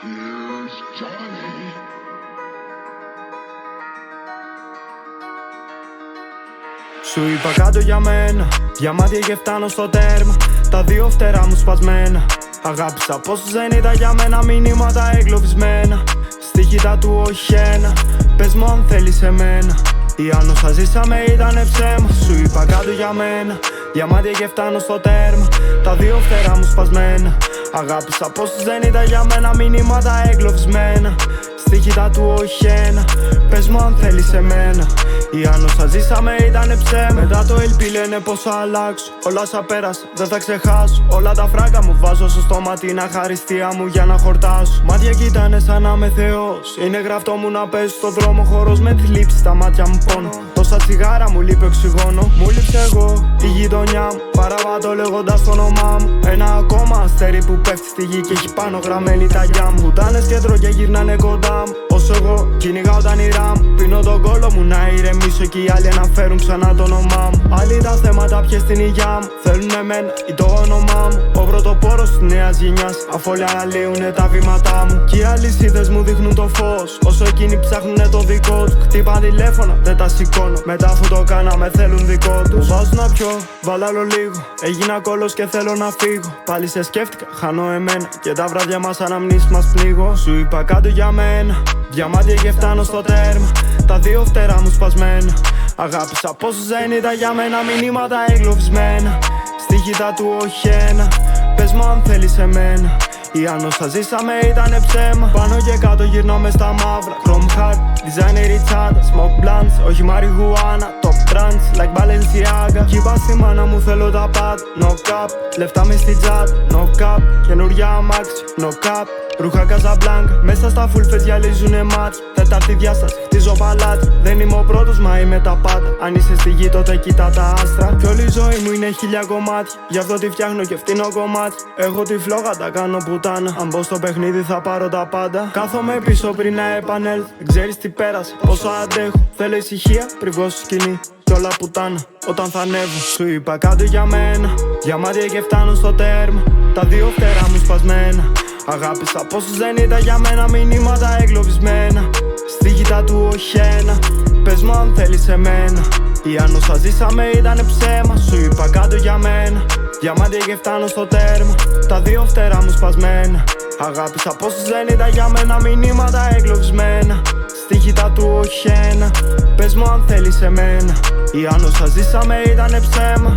Here's Johnny. Σου είπα κάτω για μένα, διαμάντια και φτάνω στο τέρμα. Τα δύο φτερά μου σπασμένα. Αγάπησα πόσους δεν ήταν για μένα, μηνύματα εγκλωβισμένα. Στοιχητά του όχι ένα, πες μου αν θέλεις εμένα. Ή αν όσα ζήσαμε ήτανε ψέμα. Σου είπα κάτω για μένα, διαμάντια και φτάνω στο τέρμα. Τα δύο φτερά μου σπασμένα. Αγάπησα πόσους δεν ήταν για μένα, μηνύματα εγκλωβισμένα. Στοιχητά του όχι ένα, πες μου αν θέλεις εμένα. Ή αν όσα ζήσαμε ήτανε ψέμα. Μετά το LP λένε πως θα αλλάξω. Όλα σα πέρασα, δεν θα ξεχάσω. Όλα τα φράγκα μου βάζω στο στόμα την αχαριστία μου για να χορτάσω. Μάτια κοίτανε σαν να είμαι θεός. Είναι γραφτό μου να παίζω στο δρόμο. Χορός με τη λήψη, στα μάτια μου πόνο. Τόσα τσιγάρα μου λείπει οξυγόνο. Μου λείψε εγώ, η γειτονιά μου. Παραβατώ λέγοντας το όνομά μου. Ένα ακόμα αστέρι που πέφτει στη γη και έχει πάνω γραμμένη τα γιά μου. Πουτάνες κέντρο και γυρνάνε κοντά μου. Όσο εγώ κυνηγάω τα όνειρά μου. Πίνω τον κόλο μου να ηρεμήσω και οι άλλοι αναφέρουν ξανά το όνομά μου. Άλλοι τα θέματα πιες στην υγειά μου. Θέλουν εμένα ή το όνομά μου. Ο πρωτοπόρος της νέας γενιάς. Αφού όλοι αναλύουνε τα βήματά μου. Κι οι αλυσίδες μου δείχνουν το φως. Όσο εκείνοι ψάχνουνε το δικό του. Χτύπαν τηλέφωνα, δεν τα σηκώνω. Μετά αφού το κάναμε θέλουν δικό του. Μου βάζω να πιω, βάλω άλλο λίγο. Έγινα κόλλος και θέλω να φύγω. Πάλι σε σκέφτηκα, χάνω εμένα. Και τα βράδια μας αναμνήσεις μας πνίγω. Σου είπα κάτω για μένα, διαμάντια και φτάνω στο τέρμα. Τα δύο φτερά μου σπασμένα. Αγάπησα πόσους δεν ήταν για μένα, μηνύματα εγκλωβισμένα. Στοιχητά του όχι ένα, πες μου αν θέλεις εμένα. Ή αν όσα ζήσαμε ήτανε ψέμα. Πάνω και κάτω γυρνώ μες στα μαύρα. Chrome heart, designer η τσάντα. Smoke blunts, όχι μαριχουάνα. Top brands, like Balenciaga. Κι είπα στη μάνα μου θέλω τα πάντα. No cap, λεφτά μες στην τσάντα. No cap, καινούρια αμάξι. No cap, ρούχα Casablanca. Μέσα στα full face γυαλίζουνε μάτς. Τέταρτη διάσταση, χτίζω παλάτι. Δεν είμαι ο πρώτος, μα είμαι τα πάντα. Αν είσαι στη γη, τότε κοίτα τα άστρα. Κι όλη η ζωή μου είναι 1000 κομμάτια. Γι' αυτό τη φτιάχνω και φτύνω κομμάτι. Έχω τη φλόγα, τα κάνω πουτάνα. Αν μπω στο παιχνίδι, θα πάρω τα πάντα. Κάθομαι πίσω πριν να επανέλθω. Δεν ξέρεις τι πέρασε, πόσο αντέχω. Θέλω ησυχία πριν βγω στο σκηνή. Κι όλα πουτάνα όταν θα ανέβω. Σου είπα κάτω για μένα, διαμάντια και φτάνω στο τέρμα. Τα δύο φτερά μου σπασμένα. Αγάπησα πόσους δεν ήταν για μένα, μηνύματα εγκλωβισμένα. Στοιχητά του όχι ένα, πες μου αν θέλεις εμένα. Ή αν όσα ζήσαμε ήτανε ψέμα. Σου είπα κάτω για μένα, διαμάντια και φτάνω στο τέρμα. Τα δύο φτερά μου σπασμένα. Αγάπησα πόσους δεν ήταν για μένα, μηνύματα εγκλωβισμένα. Στοιχητά του όχι ένα, πες μου αν θέλεις εμένα. Ή αν όσα ζήσαμε ήτανε ψέμα.